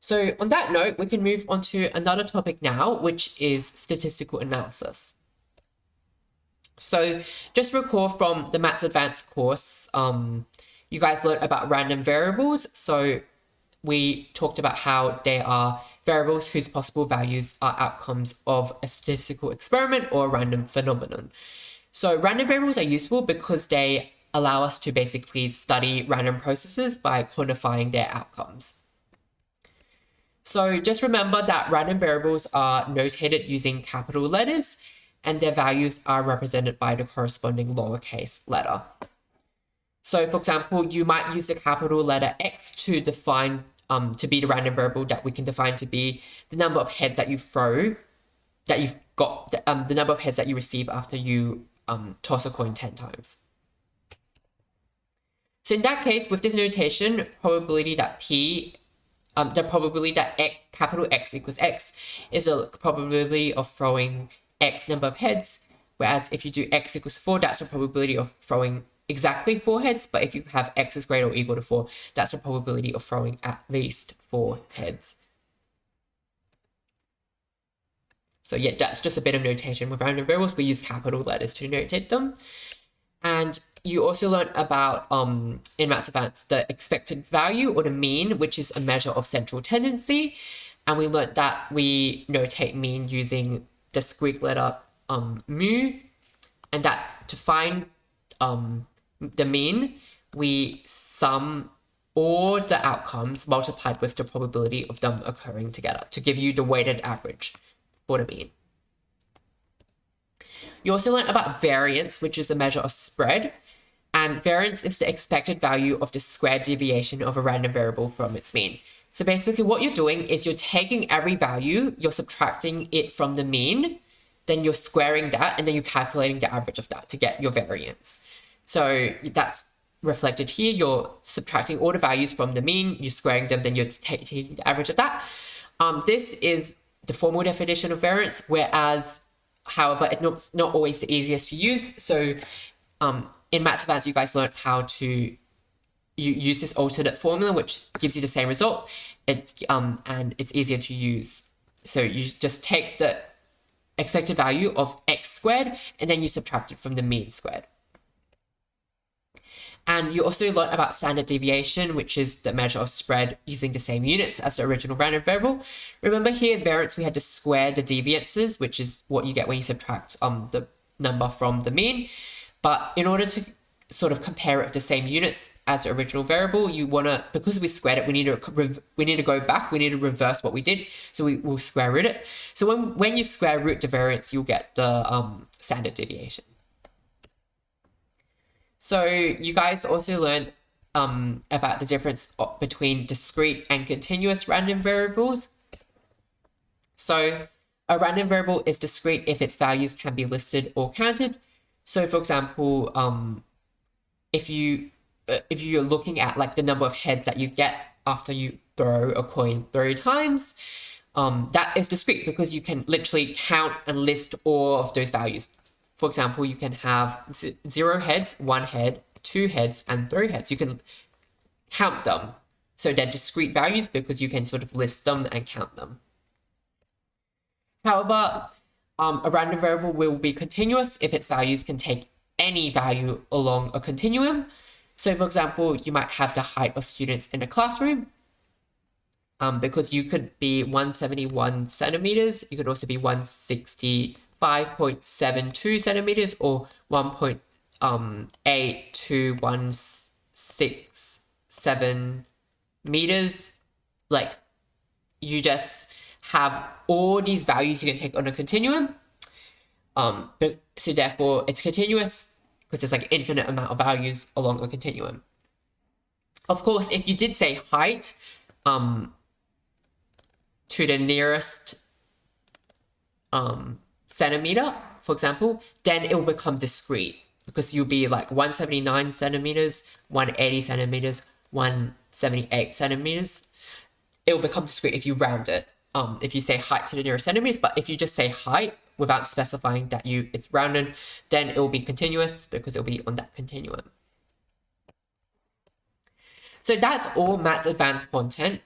So on that note, we can move on to another topic now, which is statistical analysis. So just recall from the Maths Advanced course, you guys learned about random variables. So we talked about how they are variables whose possible values are outcomes of a statistical experiment or a random phenomenon. So random variables are useful because they allow us to basically study random processes by quantifying their outcomes. So just remember that random variables are notated using capital letters and their values are represented by the corresponding lowercase letter. So for example, you might use the capital letter X to define, to be the random variable that we can define to be the number of heads that you throw, that you've got, the number of heads that you receive after you toss a coin 10 times. So in that case, with this notation, probability that the probability that capital X equals X is a probability of throwing X number of heads, whereas if you do X equals 4, that's a probability of throwing exactly 4 heads, but if you have X is greater or equal to 4, that's a probability of throwing at least 4 heads. So yeah, that's just a bit of notation. With random variables, we use capital letters to notate them. And you also learned about, in Maths Advanced, the expected value or the mean, which is a measure of central tendency. And we learned that we notate mean using the Greek letter mu, and that to find the mean, we sum all the outcomes multiplied with the probability of them occurring together to give you the weighted average for the mean. You also learned about variance, which is a measure of spread. And variance is the expected value of the squared deviation of a random variable from its mean. So basically what you're doing is you're taking every value, you're subtracting it from the mean, then you're squaring that, and then you're calculating the average of that to get your variance. So that's reflected here. You're subtracting all the values from the mean, you're squaring them, then you're taking the average of that. This is the formal definition of variance, whereas, however, it's not always the easiest to use. So in Maths Advanced, you guys learned how to use this alternate formula, which gives you the same result, and it's easier to use. So you just take the expected value of X squared, and then you subtract it from the mean squared. And you also learned about standard deviation, which is the measure of spread using the same units as the original random variable. Remember here in variance, we had to square the deviances, which is what you get when you subtract the number from the mean. But in order to sort of compare it with the same units as the original variable, you want to, because we squared it, we need to go back, we need to reverse what we did, so we will square root it. So when you square root the variance, you'll get the standard deviation. So you guys also learned about the difference between discrete and continuous random variables. So a random variable is discrete if its values can be listed or counted. So for example, if you're looking at like the number of heads that you get after you throw a coin 3 times, that is discrete because you can literally count and list all of those values. For example, you can have 0 heads, 1 head, 2 heads, and 3 heads. You can count them. So they're discrete values because you can sort of list them and count them. However, a random variable will be continuous if its values can take any value along a continuum. So for example, you might have the height of students in a classroom, because you could be 171 centimeters. You could also be 165.72 centimeters or 1.8 to 167 meters. Like, you just have all these values you can take on a continuum. So therefore it's continuous because there's like infinite amount of values along a continuum. Of course, if you did say height to the nearest centimeter, for example, then it will become discrete because you'll be like 179 centimeters, 180 centimeters, 178 centimeters. It will become discrete if you round it. If you say height to the nearest centimeters, but if you just say height without specifying that it's rounded, then it will be continuous because it will be on that continuum. So that's all Maths Advanced content.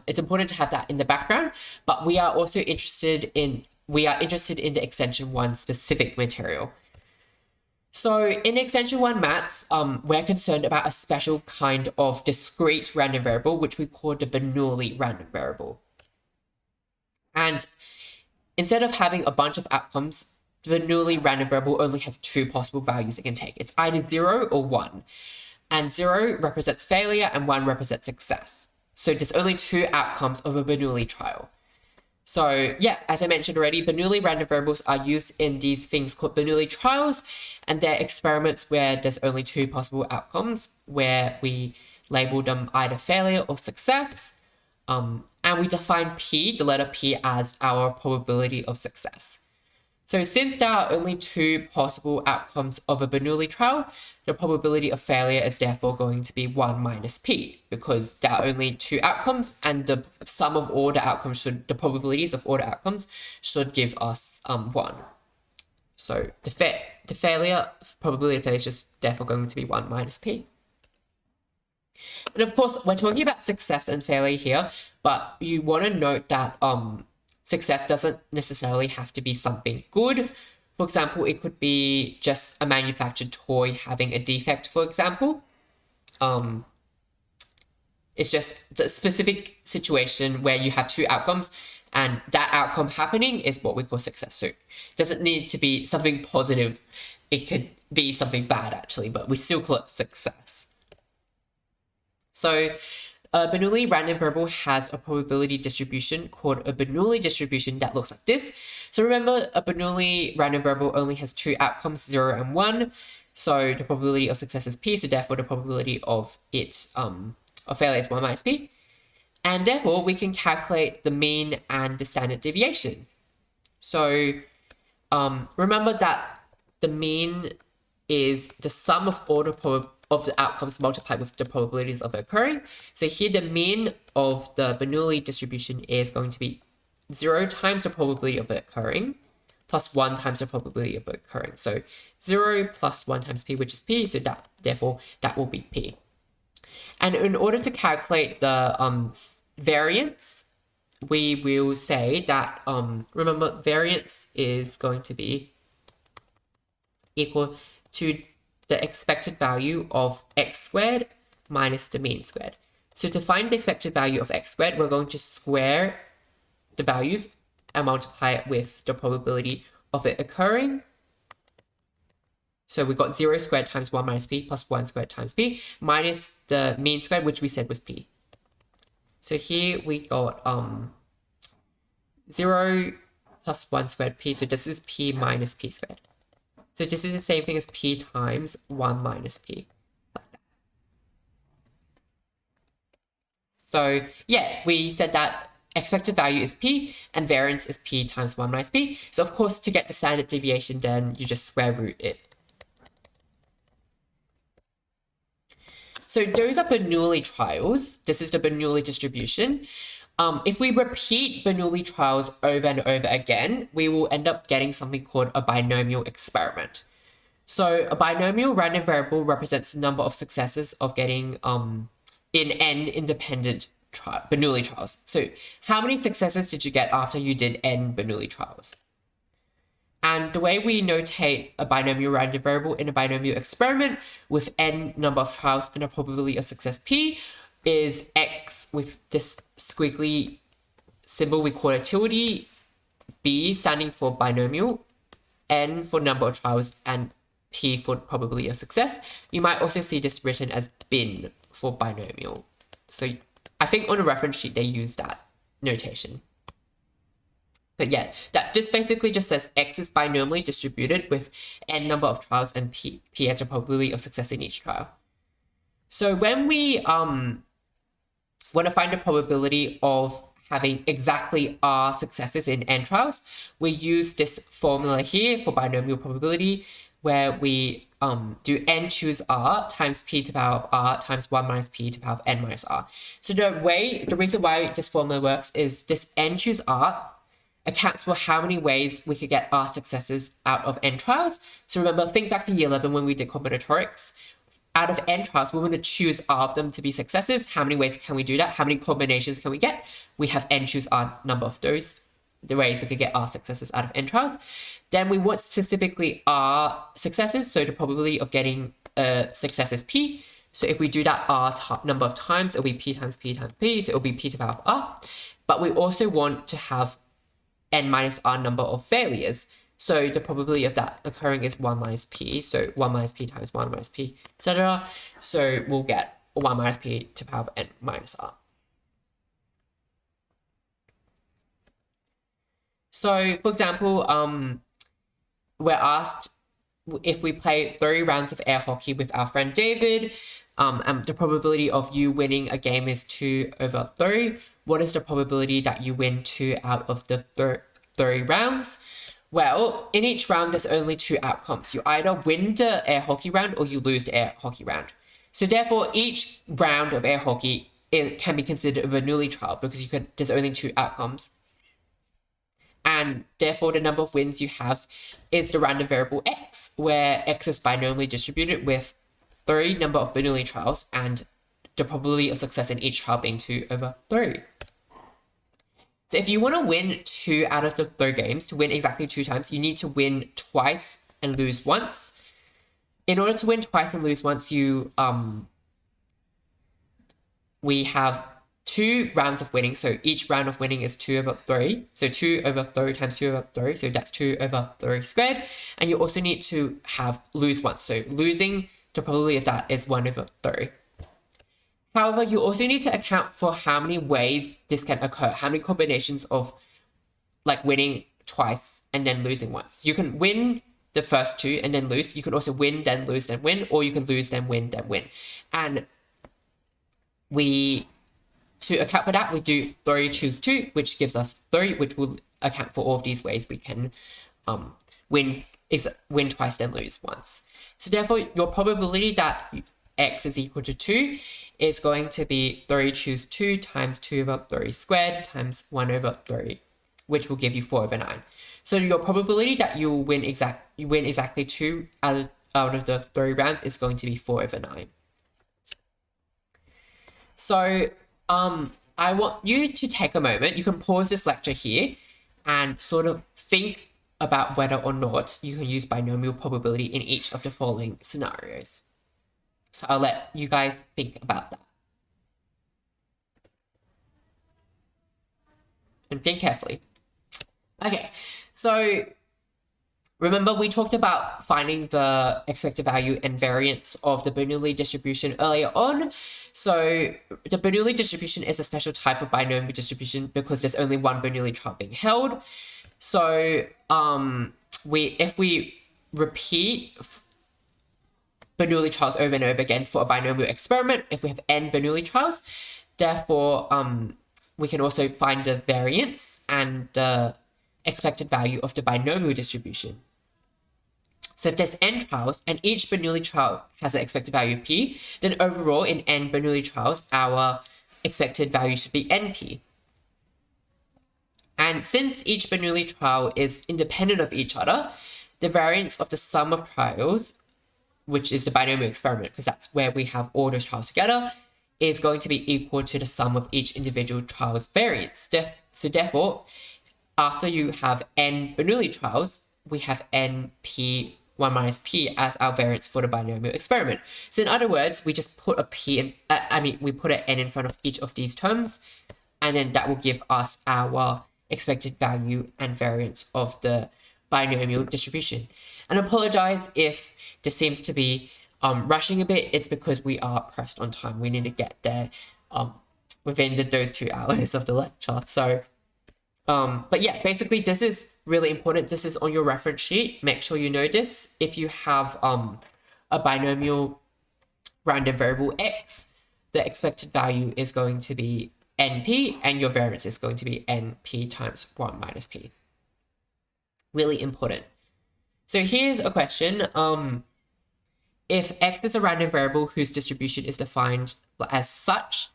It's important to have that in the background, but we are also interested in the Extension 1 specific material. So in Extension 1 Maths, we're concerned about a special kind of discrete random variable, which we call the Bernoulli random variable. And instead of having a bunch of outcomes, the Bernoulli random variable only has two possible values it can take. It's either 0 or 1. And 0 represents failure and 1 represents success. So there's only two outcomes of a Bernoulli trial. So yeah, as I mentioned already, Bernoulli random variables are used in these things called Bernoulli trials, and they're experiments where there's only two possible outcomes, where we label them either failure or success, and we define P, the letter P, as our probability of success. So since there are only two possible outcomes of a Bernoulli trial, the probability of failure is therefore going to be 1 minus P, because there are only two outcomes, and the sum of all the outcomes the probabilities of all the outcomes should give us 1. So the probability of failure is just therefore going to be 1 minus P. And of course, we're talking about success and failure here, but you want to note that success doesn't necessarily have to be something good. For example, it could be just a manufactured toy having a defect, for example. It's just the specific situation where you have two outcomes, and that outcome happening is what we call success. So it doesn't need to be something positive. It could be something bad, actually, but we still call it success. So a Bernoulli random variable has a probability distribution called a Bernoulli distribution that looks like this. So remember, a Bernoulli random variable only has two outcomes, 0 and 1. So the probability of success is P, so therefore the probability of failure is 1 minus P. And therefore, we can calculate the mean and the standard deviation. So remember that the mean is the sum of all of the outcomes multiplied with the probabilities of it occurring. So here the mean of the Bernoulli distribution is going to be 0 times the probability of it occurring plus 1 times the probability of it occurring. So 0 plus 1 times P, which is P, so therefore that will be P. And in order to calculate the variance, we will say that, remember, variance is going to be equal to the expected value of x squared minus the mean squared. So to find the expected value of x squared, we're going to square the values and multiply it with the probability of it occurring. So we got 0 squared times 1 minus P plus 1 squared times P minus the mean squared, which we said was P. So here we got 0 plus 1 squared P. So this is P minus P squared. So this is the same thing as P times 1 minus P. So yeah, we said that expected value is P and variance is P times 1 minus P. So of course, to get the standard deviation, then you just square root it. So those are Bernoulli trials. This is the Bernoulli distribution. If we repeat Bernoulli trials over and over again, we will end up getting something called a binomial experiment. So a binomial random variable represents the number of successes of getting in n independent Bernoulli trials. So how many successes did you get after you did n Bernoulli trials? And the way we notate a binomial random variable in a binomial experiment with n number of trials and a probability of success P is x with this squiggly symbol, we call it tilde, b standing for binomial, n for number of trials, and p for probability of success. You might also see this written as bin for binomial. So I think on a reference sheet they use that notation. But yeah, this basically just says x is binomially distributed with n number of trials and p as a probability of success in each trial. So when we want to find the probability of having exactly r successes in n trials, we use this formula here for binomial probability, where we do n choose r times p to the power of r times 1 minus p to the power of n minus r. So the reason why this formula works is this n choose r accounts for how many ways we could get r successes out of n trials. So remember, think back to year 11 when we did combinatorics. out of n trials, we want to choose R of them to be successes. How many ways can we do that? How many combinations can we get? We have n choose R number of those, the ways we could get R successes out of n trials. Then we want specifically R successes, so the probability of getting a success is P. So if we do that R number of times, it'll be P times P times P, so it'll be P to the power of R. But we also want to have n minus R number of failures. So the probability of that occurring is 1 minus P. So 1 minus P times 1 minus P, etc. So we'll get 1 minus P to the power of n minus R. So for example, we're asked if we play 30 rounds of air hockey with our friend David, and the probability of you winning a game is 2 over 30. What is the probability that you win 2 out of the 30 rounds? Well, in each round, there's only 2 outcomes. You either win the air hockey round or you lose the air hockey round. So therefore, each round of air hockey can be considered a Bernoulli trial because there's only 2 outcomes. And therefore, the number of wins you have is the random variable x, where x is binomially distributed with 3 number of Bernoulli trials and the probability of success in each trial being 2 over 3. So if you want to win 2 out of the 3 games, to win exactly 2 times, you need to win twice and lose once. In order to win twice and lose once, we have 2 rounds of winning. So each round of winning is 2 over 3. So 2 over 3 times 2 over 3. So that's 2 over 3 squared. And you also need to have lose once. So losing, the probability of that is 1 over 3. However, you also need to account for how many ways this can occur, how many combinations of like winning twice and then losing once. You can win the first 2 and then lose. You can also win, then lose, then win, or you can lose, then win, then win. And to account for that, we do 3 choose 2, which gives us 3, which will account for all of these ways we can win twice, then lose once. So therefore, your probability that x is equal to 2 is going to be 3 choose 2 times 2 over 3 squared times 1 over 3, which will give you 4 over 9. So your probability that you win exactly 2 out of the 3 rounds is going to be 4 over 9. So I want you to take a moment. You can pause this lecture here and sort of think about whether or not you can use binomial probability in each of the following scenarios. So I'll let you guys think about that. And think carefully. Okay, so remember we talked about finding the expected value and variance of the Bernoulli distribution earlier on. So the Bernoulli distribution is a special type of binomial distribution because there's only one Bernoulli trial being held. So if we repeat Bernoulli trials over and over again for a binomial experiment, if we have n Bernoulli trials, therefore we can also find the variance and the expected value of the binomial distribution. So if there's n trials and each Bernoulli trial has an expected value of p, then overall in n Bernoulli trials, our expected value should be np. And since each Bernoulli trial is independent of each other, the variance of the sum of trials, which is the binomial experiment, because that's where we have all those trials together, is going to be equal to the sum of each individual trial's variance. So therefore, after you have n Bernoulli trials, we have np 1 minus p as our variance for the binomial experiment. So in other words, we just put a p in, we put an n in front of each of these terms, and then that will give us our expected value and variance of the binomial distribution. And I apologize if this seems to be rushing a bit. It's because we are pressed on time. We need to get there within those 2 hours of the lecture. So but yeah, basically this is really important. This is on your reference sheet. Make sure you know this. If you have a binomial random variable x, the expected value is going to be np and your variance is going to be np times 1 minus p. Really important. So here's a question. If x is a random variable whose distribution is defined as such,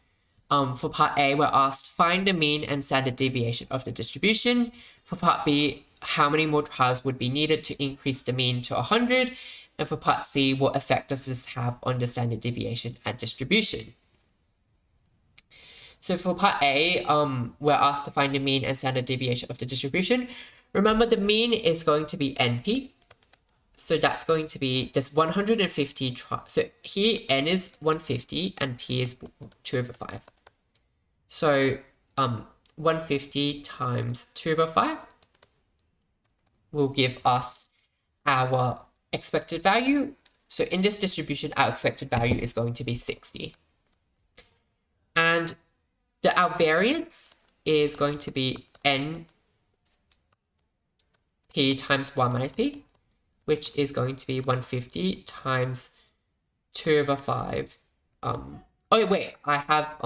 for part A, we're asked find the mean and standard deviation of the distribution. For part B, how many more trials would be needed to increase the mean to 100? And for part C, what effect does this have on the standard deviation and distribution? So for part A, we're asked to find the mean and standard deviation of the distribution. Remember, the mean is going to be NP. So that's going to be this 150 so here n is 150 and p is 2/5. So 150 times 2/5 will give us our expected value. So in this distribution, our expected value is going to be 60. And our variance is going to be n p times 1 minus p, which is going to be 150 times 2/5. Oh wait, I've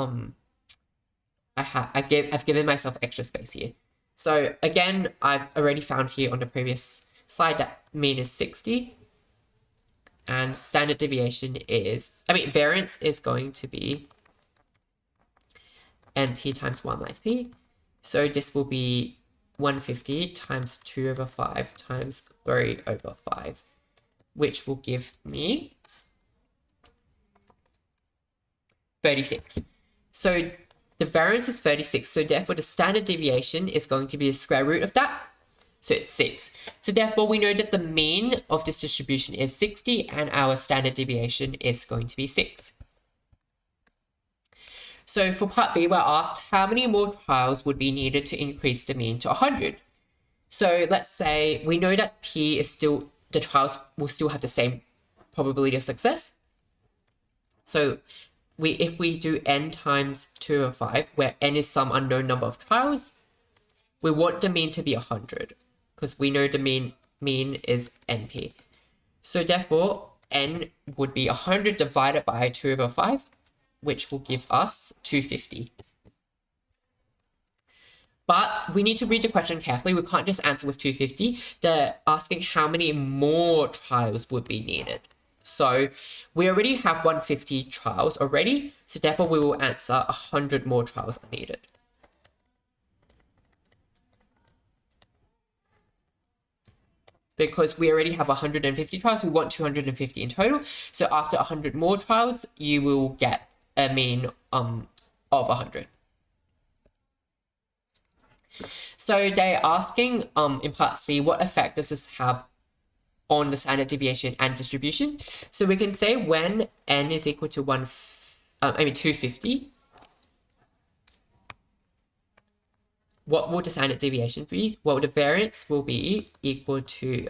given myself extra space here. So again, I've already found here on the previous slide that mean is 60. And standard deviation is, variance is going to be np times 1 minus p. So this will be 150 times 2/5 times 3/5, which will give me 36. So the variance is 36, so therefore the standard deviation is going to be the square root of that. So it's 6. So therefore we know that the mean of this distribution is 60 and our standard deviation is going to be 6. So for part B, we're asked how many more trials would be needed to increase the mean to 100. So let's say we know that P is still, the trials will still have the same probability of success. So if we do n times 2/5, where n is some unknown number of trials, we want the mean to be 100 because we know the mean is NP. So therefore, n would be 100 divided by 2/5, which will give us 250. But we need to read the question carefully. We can't just answer with 250. They're asking how many more trials would be needed. So we already have 150 trials already. So therefore, we will answer 100 more trials are needed. Because we already have 150 trials, we want 250 in total. So after 100 more trials, you will get a mean of 100. So they're asking in part C, what effect does this have on the standard deviation and distribution? So we can say when n is equal to 250, what will the standard deviation be? Well, the variance will be equal to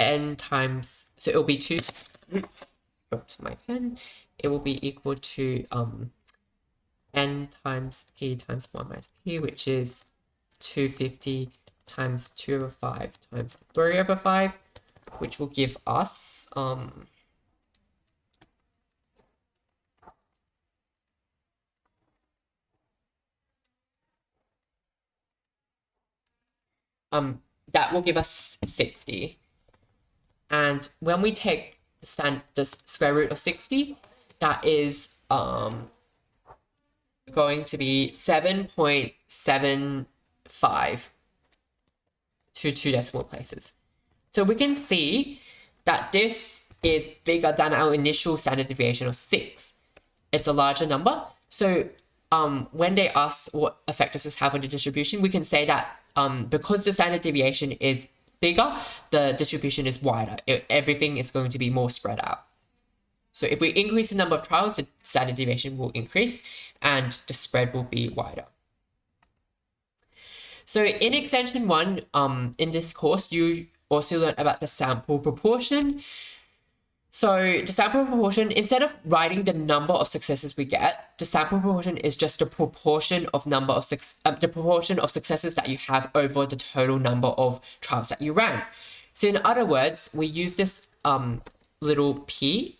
n times, so it will be dropped my pen. It will be equal to n times p times 1 minus p, which is 250 times 2/5 times 3/5, which will give us that will give us 60. And when we take the square root of 60, that is going to be 7.75 to 2 decimal places. So we can see that this is bigger than our initial standard deviation of 6. It's a larger number. So when they ask what effect does this have on the distribution, we can say that because the standard deviation is bigger, the distribution is wider. Everything is going to be more spread out. So if we increase the number of trials, the standard deviation will increase and the spread will be wider. So in extension 1, in this course, you also learn about the sample proportion. So the sample proportion, instead of writing the number of successes we get, the sample proportion is just the proportion of the proportion of successes that you have over the total number of trials that you ran. So in other words, we use this little p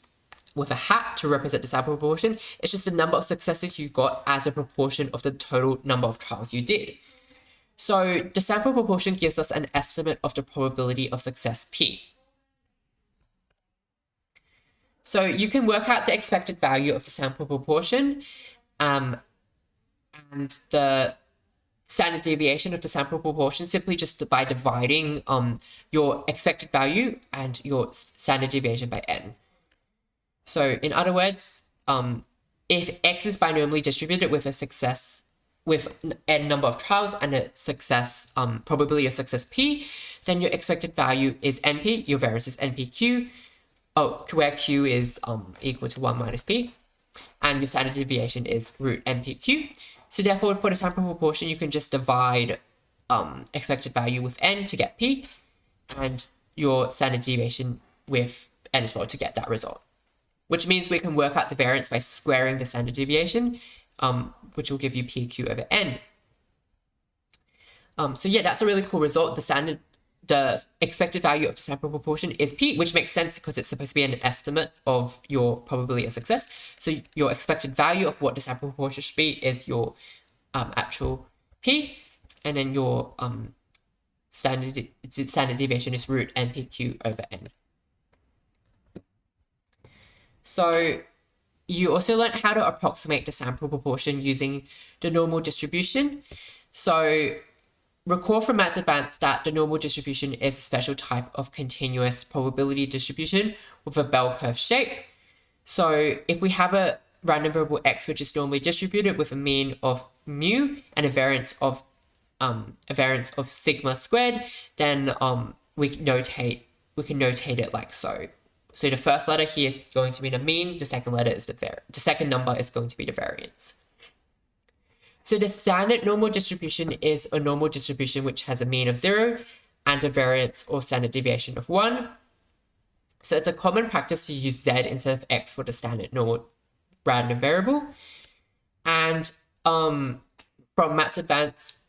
with a hat to represent the sample proportion. It's just the number of successes you got as a proportion of the total number of trials you did. So the sample proportion gives us an estimate of the probability of success p. So you can work out the expected value of the sample proportion, and the standard deviation of the sample proportion simply just by dividing your expected value and your standard deviation by n. So in other words, if x is binomially distributed with n number of trials and a success probability of success p, then your expected value is np, your variance is npq, where q is equal to 1 minus p, and your standard deviation is root npq. So therefore, for the sample proportion, you can just divide expected value with n to get p, and your standard deviation with n as well to get that result. Which means we can work out the variance by squaring the standard deviation, which will give you pq over n. So yeah, that's a really cool result. The expected value of the sample proportion is p, which makes sense because it's supposed to be an estimate of your probability of success. So your expected value of what the sample proportion should be is your actual p, and then your standard deviation is root npq over n. So you also learned how to approximate the sample proportion using the normal distribution. So recall from Maths Advanced that the normal distribution is a special type of continuous probability distribution with a bell curve shape. So if we have a random variable x which is normally distributed with a mean of mu and a variance of sigma squared, then we can notate it like so. So the first letter here is going to be the mean, the second letter is the second number is going to be the variance. So the standard normal distribution is a normal distribution which has a mean of 0 and a variance or standard deviation of 1. So it's a common practice to use z instead of x for the standard normal random variable. And from Maths Advanced,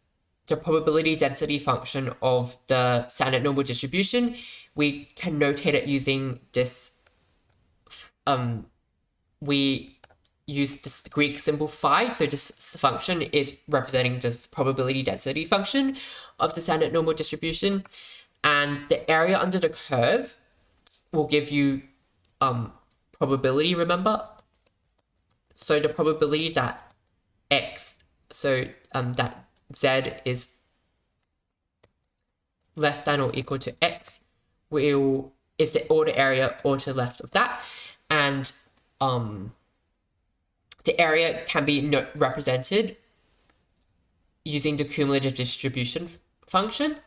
the probability density function of the standard normal distribution, we can notate it using this, we use this Greek symbol phi. So this function is representing this probability density function of the standard normal distribution. And the area under the curve will give you probability, remember? So the probability that that z is less than or equal to x is the order area or to the left of that, and the area can be represented using the cumulative distribution function.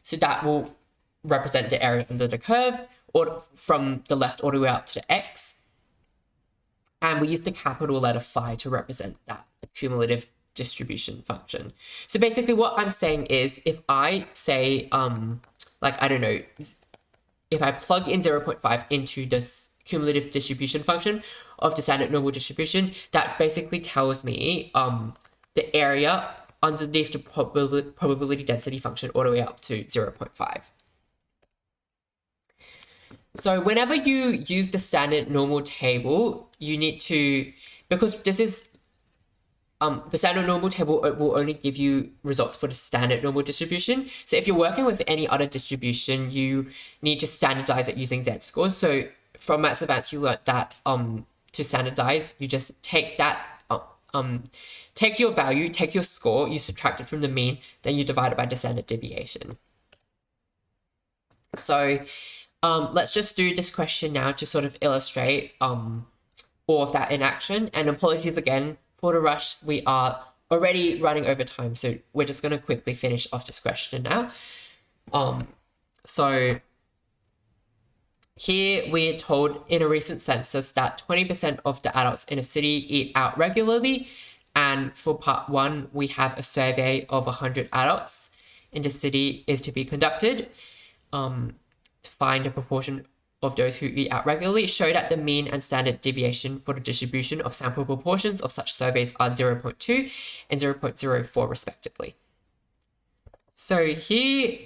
So that will represent the area under the curve or from the left all the way up to the x, and we use the capital letter phi to represent that cumulative distribution function. So basically what I'm saying is, if I say like, I don't know, if I plug in 0.5 into this cumulative distribution function of the standard normal distribution, that basically tells me the area underneath the probability density function all the way up to 0.5. So whenever you use the standard normal table, you need to, because this is the standard normal table will only give you results for the standard normal distribution. So if you're working with any other distribution, you need to standardize it using z-scores. So from Maths Advanced, you learned that to standardize, you just take that, take your value, take your score, you subtract it from the mean, then you divide it by the standard deviation. So let's just do this question now to sort of illustrate all of that in action. And apologies again for the rush. We are already running over time, so we're just going to quickly finish off this question now. So here we're told in a recent census that 20% of the adults in a city eat out regularly. And for part 1, we have a survey of 100 adults in the city is to be conducted to find a proportion of those who eat out regularly. Show that the mean and standard deviation for the distribution of sample proportions of such surveys are 0.2 and 0.04 respectively. So here,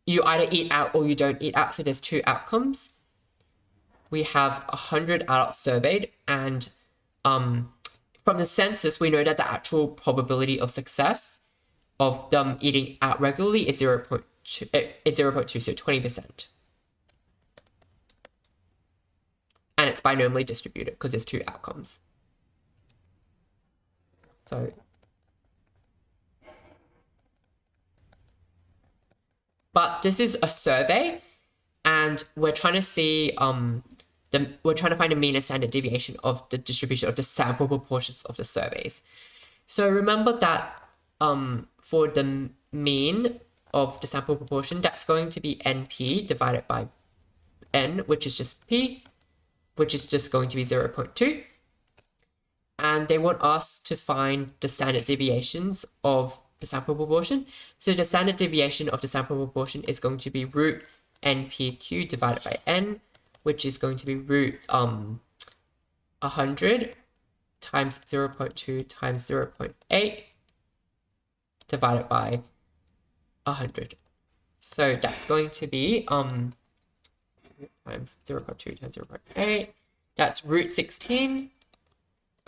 you either eat out or you don't eat out, so there's 2 outcomes. We have 100 adults surveyed, and from the census, we know that the actual probability of success of them eating out regularly is 0.2, so 20%. And it's binomially distributed because there's 2 outcomes. So this is a survey, and we're trying to see we're trying to find a mean and standard deviation of the distribution of the sample proportions of the surveys. So remember that for the mean of the sample proportion, that's going to be NP divided by N, which is just P, which is just going to be 0.2. And they want us to find the standard deviations of the sample proportion. So the standard deviation of the sample proportion is going to be root NPQ divided by N, which is going to be root 100 times 0.2 times 0.8 divided by 100. So that's going to be times 0.2 times 0.8. That's root 16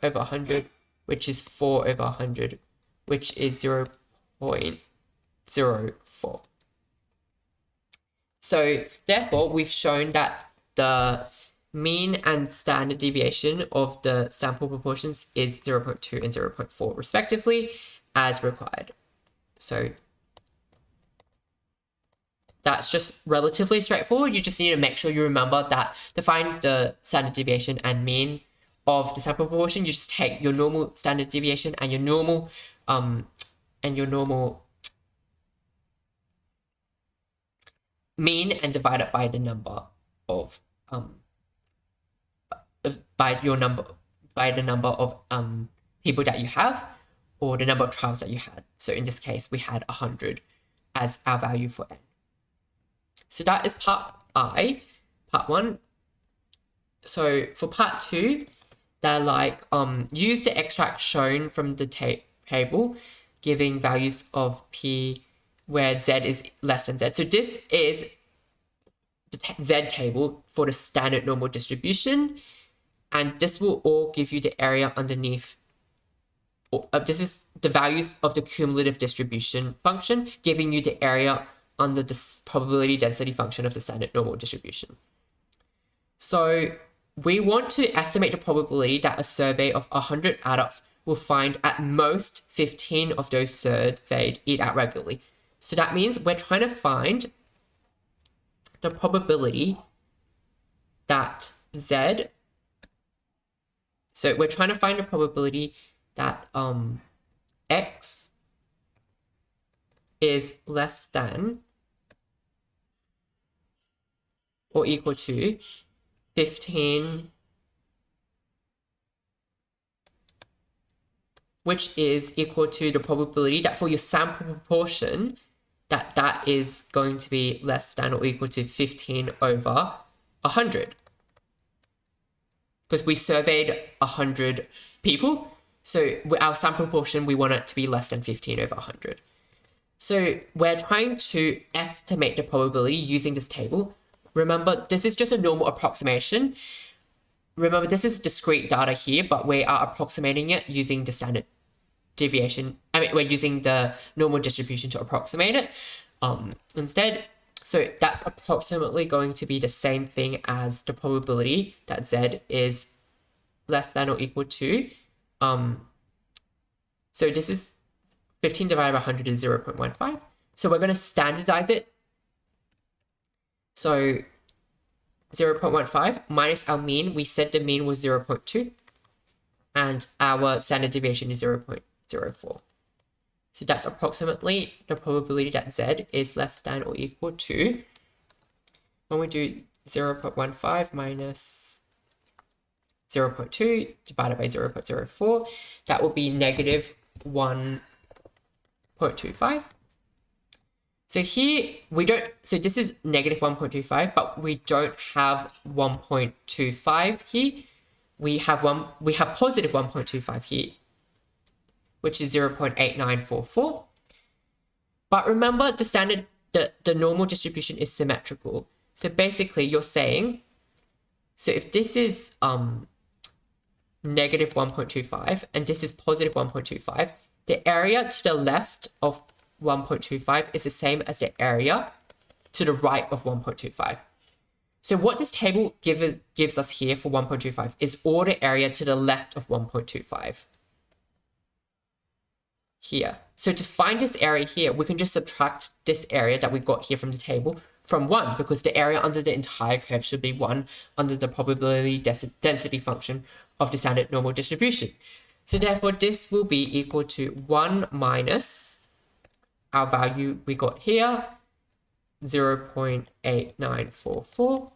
over 100, which is 4 over 100, which is 0.04. So therefore, we've shown that the mean and standard deviation of the sample proportions is 0.2 and 0.4 respectively, as required. So that's just relatively straightforward. You just need to make sure you remember that to find the standard deviation and mean of the sample proportion, you just take your normal standard deviation and your normal mean and divide it by the number of by the number of people that you have, or the number of trials that you had. So in this case, we had 100 as our value for N. So that is part I, part 1. So for part 2, they're like, use the extract shown from the table, giving values of P where Z is less than Z. So this is the Z table for the standard normal distribution, and this will all give you the area underneath. This is the values of the cumulative distribution function, giving you the area under the probability density function of the standard normal distribution. So we want to estimate the probability that a survey of 100 adults will find at most 15 of those surveyed eat out regularly. So that means we're trying to find the probability that Z, so we're trying to find the probability that X is less than or equal to 15, which is equal to the probability that for your sample proportion, that is going to be less than or equal to 15 over 100. Because we surveyed 100 people, so our sample proportion, we want it to be less than 15 over 100. So we're trying to estimate the probability using this table. Remember, this is just a normal approximation. Remember, this is discrete data here, but we are approximating it using the standard deviation. We're using the normal distribution to approximate it instead. So that's approximately going to be the same thing as the probability that Z is less than or equal to. So this is 15 divided by 100 is 0.15. So we're going to standardize it. So 0.15 minus our mean. We said the mean was 0.2. And our standard deviation is 0.04. So that's approximately the probability that Z is less than or equal to, when we do 0.15 minus 0.2 divided by 0.04, that will be negative 1.25. So here we don't, so this is negative 1.25, but we don't have 1.25 here. We have positive 1.25 here, which is 0.8944. But remember, the standard, the normal distribution is symmetrical. So basically you're saying, so if this is negative 1.25 and this is positive 1.25, the area to the left of 1.25 is the same as the area to the right of 1.25. So what this table gives us here for 1.25 is all the area to the left of 1.25. here. So to find this area here, we can just subtract this area that we got here from the table from 1, because the area under the entire curve should be 1 under the probability density function of the standard normal distribution. So therefore, this will be equal to 1 minus our value we got here, 0.8944,